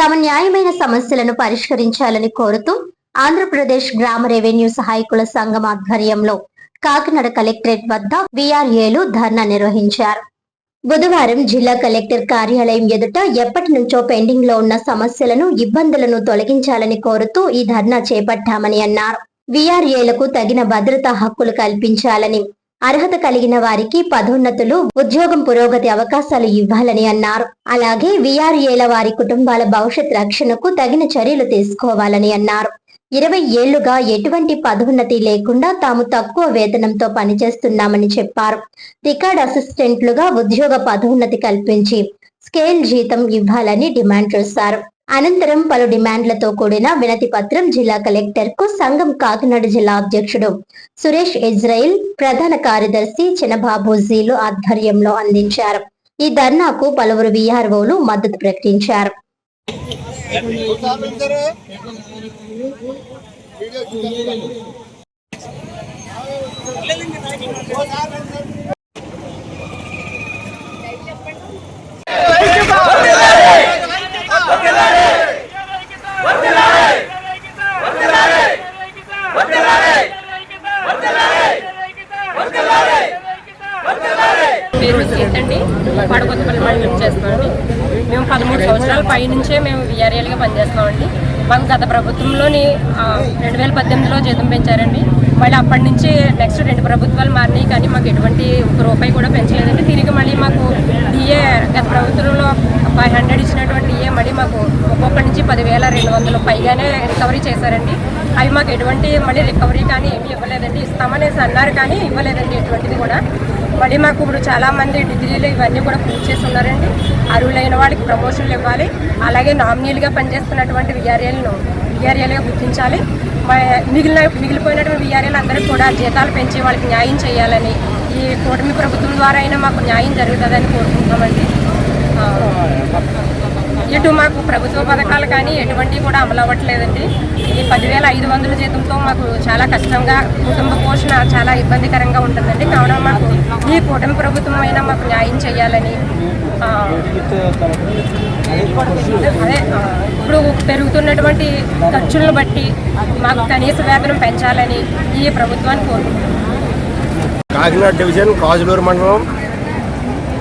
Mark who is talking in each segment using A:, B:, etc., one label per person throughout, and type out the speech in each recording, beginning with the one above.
A: తమ న్యాయమైన సమస్యలను పరిష్కరించాలని కోరుతూ ఆంధ్రప్రదేశ్ గ్రామ రెవెన్యూ సహాయకుల సంఘం ఆధ్వర్యంలో కాకినాడ కలెక్టరేట్ వద్ద వీఆర్ఏలు ధర్నా నిర్వహించారు. బుధవారం జిల్లా కలెక్టర్ కార్యాలయం ఎదుట ఎప్పటి నుంచో పెండింగ్ లో ఉన్న సమస్యలను, ఇబ్బందులను తొలగించాలని కోరుతూ ఈ ధర్నా చేపట్టామని అన్నారు. వీఆర్ఏలకు తగిన భద్రతా హక్కులు కల్పించాలని, అర్హత కలిగిన వారికి పదోన్నతులు, ఉద్యోగం పురోగతి అవకాశాలు ఇవ్వాలని అన్నారు. అలాగే వీఆర్ఏల వారి కుటుంబాల భవిష్యత్ రక్షణకు తగిన చర్యలు తీసుకోవాలని అన్నారు. 20 ఏళ్లుగా ఎటువంటి పదోన్నతి లేకుండా తాము తక్కువ వేతనంతో పనిచేస్తున్నామని చెప్పారు. రికార్డ్ అసిస్టెంట్లుగా ఉద్యోగ పదోన్నతి కల్పించి స్కేల్ జీతం ఇవ్వాలని డిమాండ్ చేశారు. అనంతరం పలు డిమాండ్లతో కూడిన వినతి పత్రం జిల్లా కలెక్టర్ కు సంఘం కాకినాడ జిల్లా అధ్యక్షుడు సురేష్ ఇజ్రాయిల్, ప్రధాన కార్యదర్శి చినబాబూజీలు ఆధ్వర్యంలో అందించారు. ఈ ధర్నాకు పలువురు వీఆర్ఓలు మద్దతు ప్రకటించారు.
B: పేరు సీతండి, పడకొత్తపల్లి మండలం చేస్తామండి. మేము 13 సంవత్సరాల పై నుంచే మేము వీఆర్ఏలుగా పనిచేస్తామండి. మాకు గత ప్రభుత్వంలోని 2018లో జీతం పెంచారండి. మళ్ళీ అప్పటి నుంచి నెక్స్ట్ 2 ప్రభుత్వాలు మారినాయి, కానీ మాకు ఎటువంటి రూపాయి కూడా పెంచలేదండి. తిరిగి మళ్ళీ మాకు డిఏ గత ప్రభుత్వంలో 500 ఇచ్చినటువంటి డిఏ మళ్ళీ మాకు ఒక్కొక్కటి నుంచి 10,200 పైగానే రికవరీ చేశారండి. అవి మాకు ఎటువంటి మళ్ళీ రికవరీ కానీ ఏమీ ఇవ్వలేదండి. ఇస్తామనేసి అన్నారు కానీ ఇవ్వలేదండి ఎటువంటిది కూడా. మళ్ళీ మాకు ఇప్పుడు చాలామంది డిగ్రీలు ఇవన్నీ కూడా పూర్తి చేసి ఉన్నారండి. అర్హులైన వాళ్ళకి ప్రమోషన్లు ఇవ్వాలి. అలాగే నామినీలుగా పనిచేస్తున్నటువంటి వీఆర్ఏలుగా గుర్తించాలి. మిగిలిపోయినటువంటి వీఆర్ఏలు అందరికీ కూడా జీతాలు పెంచి వాళ్ళకి న్యాయం చేయాలని, ఈ కూటమి ప్రభుత్వం ద్వారా అయినా మాకు న్యాయం జరుగుతుందని కోరుకుంటున్నామండి. ఇటు మాకు ప్రభుత్వ పథకాలు కానీ ఎటువంటివి కూడా అమలు అవ్వట్లేదండి. ఈ 10,500 జీతంతో మాకు చాలా కష్టంగా, కుటుంబ పోషణ చాలా ఇబ్బందికరంగా ఉంటుందండి. కావున మాకు ఈ కూటమి ప్రభుత్వం అయినా మాకు న్యాయం చేయాలని, అదే ఇప్పుడు పెరుగుతున్నటువంటి ఖర్చులను బట్టి మాకు కనీస వేతనం పెంచాలని ఈ ప్రభుత్వాన్ని కోరుకుంటున్నాం.
C: కాకినాడ డివిజన్ కాజులూరు మండలం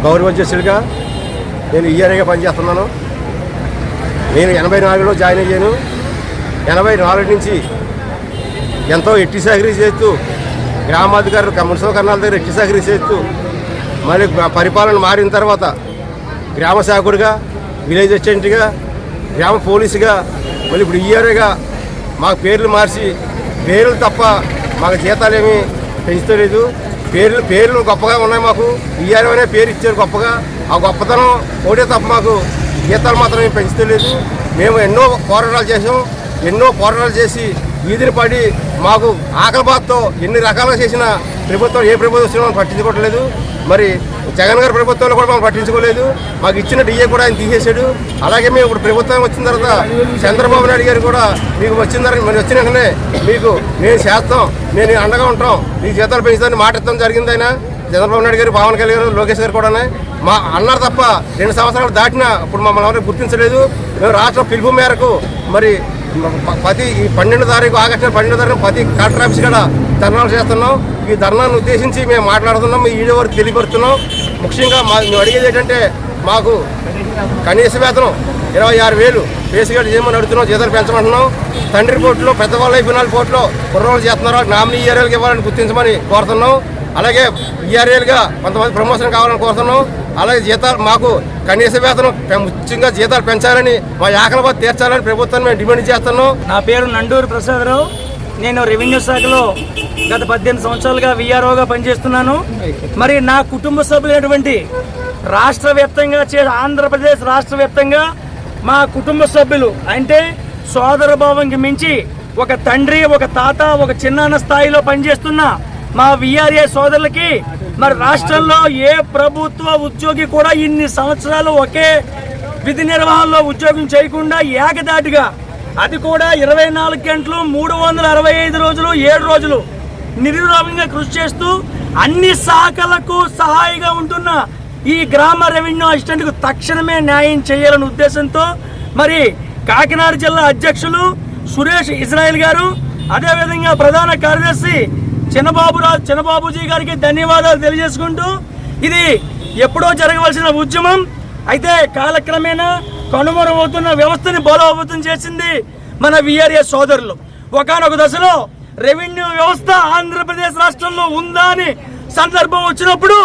C: గౌరవాధ్యక్షుడిగా నేను ఈఆర్ఏగా పనిచేస్తున్నాను. నేను 84లో జాయిన్ అయ్యాను. 84 నుంచి ఎంతో ఎట్టి సాగరీ చేస్తూ, గ్రామాధికారులు మున్సిపల్ కర్ణాల దగ్గర ఎట్టి సాగరీ చేస్తూ, మళ్ళీ పరిపాలన మారిన తర్వాత గ్రామ శాఖుడిగా, విలేజ్ అసిస్టెంట్గా, గ్రామ పోలీసుగా, మళ్ళీ ఇప్పుడు ఈఆర్ఏగా మాకు పేర్లు మార్చి, పేర్లు తప్ప మాకు జీతాలేమీ పెంచుతలేదు. పేర్లు గొప్పగా ఉన్నాయి. మాకు ఈఆర్ఏ అనే పేరు ఇచ్చారు గొప్పగా. ఆ గొప్పతనం ఒకటే తప్ప మాకు జీతాలు మాత్రం పెంచుతలేదు. మేము ఎన్నో పోరాటాలు చేసి వీధిని పడి మాకు ఆకలి బాధతో ఎన్ని రకాలుగా చేసిన ప్రభుత్వం, ఏ ప్రభుత్వం వచ్చినా మనం పట్టించుకోవట్లేదు. మరి జగన్ గారి ప్రభుత్వంలో కూడా మనం పట్టించుకోలేదు. మాకు ఇచ్చిన డిఏ కూడా ఆయన తీసేశాడు. అలాగే మేము ఇప్పుడు ప్రభుత్వం వచ్చిన తర్వాత చంద్రబాబు నాయుడు గారు కూడా మీకు వచ్చిన తర్వాత మరి వచ్చిన వెంటనే మీకు మేము చేస్తాం, నేను అండగా ఉంటాం, మీకు జీతాలు పెంచుతామని మాట ఇస్తాం జరిగింది. ఆయన చంద్రబాబు నాయుడు గారు, పవన్ కళ్యాణ్ గారు, లోకేష్ గారు కూడా మా అన్నారు తప్ప 2 సంవత్సరాలు దాటినా ఇప్పుడు మమ్మల్ని ఎవరు గుర్తించలేదు. మేము రాష్ట్ర పిలుపు మేరకు మరి ప్రతి 12 తారీఖు, ఆగస్టు 12 తారీఖు ప్రతి కలెక్టర్ ఆఫీస్ కూడా ధర్నాలు చేస్తున్నాం. ఈ ధర్నాను ఉద్దేశించి మేము మాట్లాడుతున్నాం, మీ ఈడీ వరకు తెలియపరుస్తున్నాం. ముఖ్యంగా మేము అడిగేది ఏంటంటే మాకు కనీస వేతనం 26,000 బేసిక్గా చేయమని అడుగుతున్నాం. జీతాలు పెంచమంటున్నాం. తండ్రి పోర్టులో, పెద్దవాళ్ళ 4 పోర్టులో కుర్రోళ్ళు చేస్తున్నారు. నామినీ ఈఆర్ఏలకు ఇవ్వాలని గుర్తించమని కోరుతున్నాం. అలాగే ఈఆర్ఏలుగా కొంతమంది ప్రమోషన్ కావాలని కోరుతున్నాం. అలాగే జీతాలు మాకు కనీస వేతనం ముఖ్యంగా జీతాలు పెంచాలని, మా ఆకలి బాధ తీర్చాలని ప్రభుత్వాన్ని మేము డిమాండ్ చేస్తున్నాం.
D: నా పేరు నండూరు ప్రసాదరావు. నేను రెవెన్యూ శాఖలో గత 18 సంవత్సరాలుగా వీఆర్ఓగా పనిచేస్తున్నాను. మరి నా కుటుంబ సభ్యులైనటువంటి ఆంధ్రప్రదేశ్ రాష్ట్ర వ్యాప్తంగా మా కుటుంబ సభ్యులు అంటే సోదర భావంకి మించి ఒక తండ్రి, ఒక తాత, ఒక చిన్నాన్న స్థాయిలో పనిచేస్తున్న మా వీఆర్ఏ సోదరులకి మరి రాష్ట్రంలో ఏ ప్రభుత్వ ఉద్యోగి కూడా ఇన్ని సంవత్సరాలు ఒకే విధి నిర్వహణలో ఉద్యోగం చేయకుండా ఏకదాటిగా, అది కూడా 24 గంటలు 365 రోజులు 7 రోజులు నిర్విరామంగా కృషి చేస్తూ అన్ని శాఖలకు సహాయంగా ఉంటున్న ఈ గ్రామ రెవెన్యూ అసిస్టెంట్కు తక్షణమే న్యాయం చేయాలనే ఉద్దేశంతో మరి కాకినాడ జిల్లా అధ్యక్షులు సురేష్ ఇజ్రాయిల్ గారు, అదేవిధంగా ప్రధాన కార్యదర్శి చిన్నబాబుజీ గారికి ధన్యవాదాలు తెలియజేసుకుంటూ, ఇది ఎప్పుడో జరగవలసిన ఉద్యమం అయితే కాలక్రమేణా కనుమరుగవుతున్న వ్యవస్థని బలోపేతం చేసింది మన విఆర్ఏ సోదరులు. ఒకానొక దశలో రెవెన్యూ వ్యవస్థ ఆంధ్రప్రదేశ్ రాష్ట్రంలో ఉందా అని సందర్భం వచ్చినప్పుడు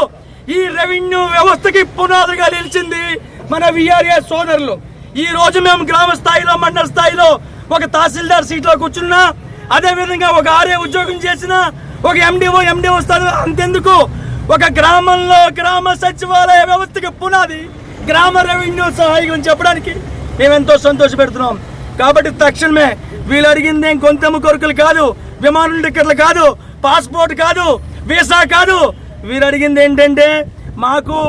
D: ఈ రెవెన్యూ వ్యవస్థకి పునాదిగా నిలిచింది మన విఆర్ఏ సోదరులు. ఈ రోజు మేము గ్రామ స్థాయిలో, మండల స్థాయిలో ఒక తహసీల్దార్ సీట్లో కూర్చున్నా, అదేవిధంగా ఒక ఆర్ఏ ఉద్యోగం చేసిన, ఒక ఎండిఓ స్థాయి, అంతెందుకు ఒక గ్రామంలో గ్రామ సచివాలయ వ్యవస్థకి పునాది గ్రామ రెవెన్యూ సహాయకం చెప్పడానికి మేమెంతో సంతోషపెడుతున్నాం. కాబట్టి తక్షణమే వీళ్ళు అడిగింది ఏం కొంతము కొరకులు కాదు, విమానం టికెట్లు కాదు, పాస్పోర్ట్ కాదు, వీసా కాదు. వీరు అడిగింది ఏంటంటే మాకు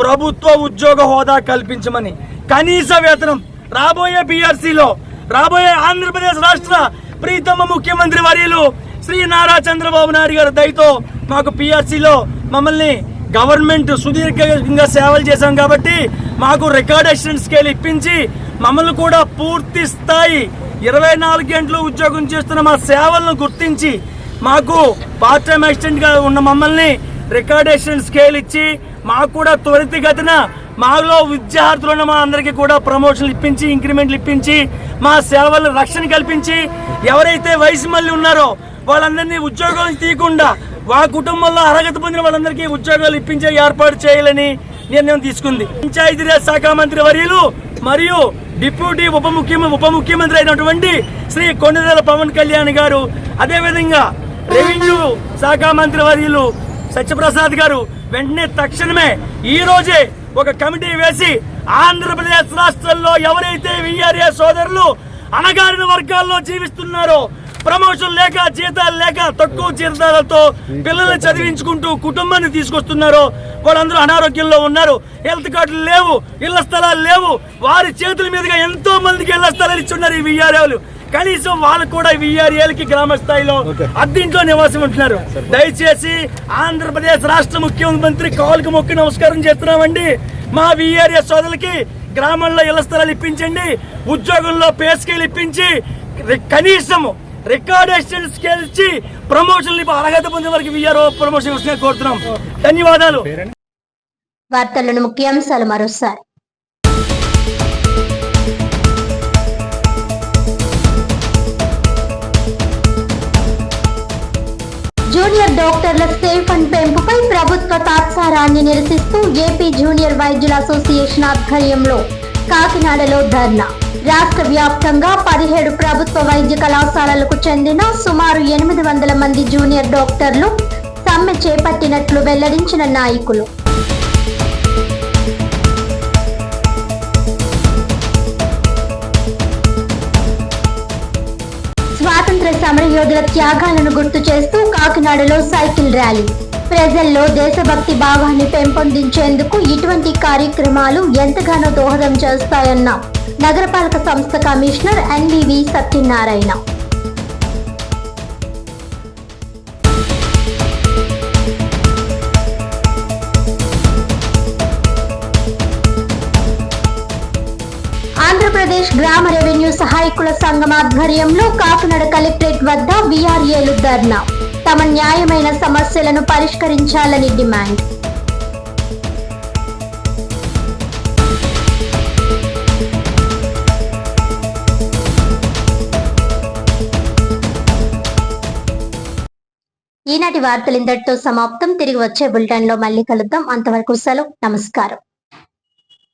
D: ప్రభుత్వ ఉద్యోగ హోదా కల్పించమని, కనీస వేతనం రాబోయే బీఆర్సీలో, రాబోయే ఆంధ్రప్రదేశ్ రాష్ట్ర ప్రీతమ ముఖ్యమంత్రి వర్యులు శ్రీ నారా చంద్రబాబు నాయుడు గారి దయతో మాకు పిఆర్సీలో మమ్మల్ని గవర్నమెంట్ సుదీర్ఘంగా సేవలు చేశాం కాబట్టి మాకు రికార్డేషన్ స్కేల్ ఇప్పించి మమ్మల్ని కూడా పూర్తి స్థాయి 24 గంటలు ఉద్యోగం చేస్తున్న మా సేవలను గుర్తించి మాకు పార్ట్ టైం అసిస్టెంట్ గా ఉన్న మమ్మల్ని రికార్డేషన్ స్కేల్ ఇచ్చి మాకు కూడా త్వరితగతిన మాలో విద్యార్థులు ఉన్న మా అందరికీ కూడా ప్రమోషన్లు ఇప్పించి, ఇంక్రిమెంట్లు ఇప్పించి, మా సేవలు రక్షణ కల్పించి, ఎవరైతే వయసు మళ్ళీ ఉన్నారో వాళ్ళందరినీ ఉద్యోగాలు తీయకుండా మా కుటుంబంలో అర్హత పొందిన వాళ్ళందరికీ ఉద్యోగాలు ఇప్పించే ఏర్పాటు చేయాలని నిర్ణయం తీసుకుంది. పంచాయతీరాజ్ శాఖ మంత్రి వర్యులు మరియు డిప్యూటీ ఉప ముఖ్యమంత్రి అయినటువంటి శ్రీ కొండదేల పవన్ కళ్యాణ్ గారు, అదేవిధంగా రెవెన్యూ శాఖ మంత్రి వర్యులు సత్యప్రసాద్ గారు వెంటనే తక్షణమే ఈ రోజే ఒక కమిటీ వేసి ఆంధ్రప్రదేశ్ రాష్ట్రంలో ఎవరైతే విఆర్ఏ సోదరులు అణగారిన వర్గాల్లో జీవిస్తున్నారో, ప్రమోషన్ లేక, జీతాలు లేక, తక్కువ జీతాలతో పిల్లల్ని చదివించుకుంటూ కుటుంబాన్ని తీసుకొస్తున్నారో వాళ్ళందరూ అనారోగ్యంలో ఉన్నారు, హెల్త్ కార్డులు లేవు, ఇళ్ల స్థలాలు లేవు, వారి చేతుల మీదుగా ఎంతో మందికి ఇళ్ల స్థలాలు ఇచ్చున్నారు ఈ విఆర్ఏలు. కనీసం వాళ్ళు కూడా విఆర్ఏలకి గ్రామ స్థాయిలో అద్దీంట్లో నివాసం ఉంటున్నారు. దయచేసి ఆంధ్రప్రదేశ్ రాష్ట్ర ముఖ్యమంత్రి కాలుకి మొక్కి నమస్కారం చేస్తున్నామండి. మా విఆర్ఏ సోదరులకి గ్రామంలో ఇళ్ల స్థలాలు ఇప్పించండి, ఉద్యోగంలో పే స్కేల్ ఇప్పించి, కనీసం రికార్డేషన్ స్కేల్ ఇచ్చి ప్రమోషన్లు అర్హత పొందే వరకు విఆర్ఓ ప్రమోషన్ వస్తున్నాయి కోరుతున్నాం. ధన్యవాదాలు.
A: వార్తలను ముఖ్యాంశాలు మరోసారి. జూనియర్ డాక్టర్ల స్టే ఫండ్ పెంపుపై ప్రభుత్వ తాత్సారాన్ని నిరసిస్తూ ఏపీ జూనియర్ వైద్యుల అసోసియేషన్ ఆధ్వర్యంలో కాకినాడలో ధర్నా. రాష్ట్ర వ్యాప్తంగా 17 ప్రభుత్వ వైద్య కళాశాలలకు చెందిన సుమారు 800 మంది జూనియర్ డాక్టర్లు సమ్మె చేపట్టినట్లు వెల్లడించిన నాయకులు. స్వాతంత్ర సమరయోధుల త్యాగాలను గుర్తు చేస్తూ కాకినాడలో సైకిల్ ర్యాలీ. ప్రజల్లో దేశభక్తి భావాన్ని పెంపొందించేందుకు ఇటువంటి కార్యక్రమాలు ఎంతగానో దోహదం చేస్తాయన్న నగరపాలక సంస్థ కమిషనర్ ఎన్వివి సత్యనారాయణ. ఆంధ్రప్రదేశ్ గ్రామ రెవెన్యూ సహాయకుల సంఘం ఆధ్వర్యంలో కాకినాడ కలెక్టరేట్ వద్ద విఆర్ఏలు ధర్నా. తమ న్యాయమైన సమస్యలను పరిష్కరించాలని డిమాండ్. ఈనాటి వార్తలు ఇంతటితో సమాప్తం. తిరిగి వచ్చే బులెటిన్ లో మళ్ళీ కలుద్దాం. అంతవరకు సెలవు. నమస్కారం.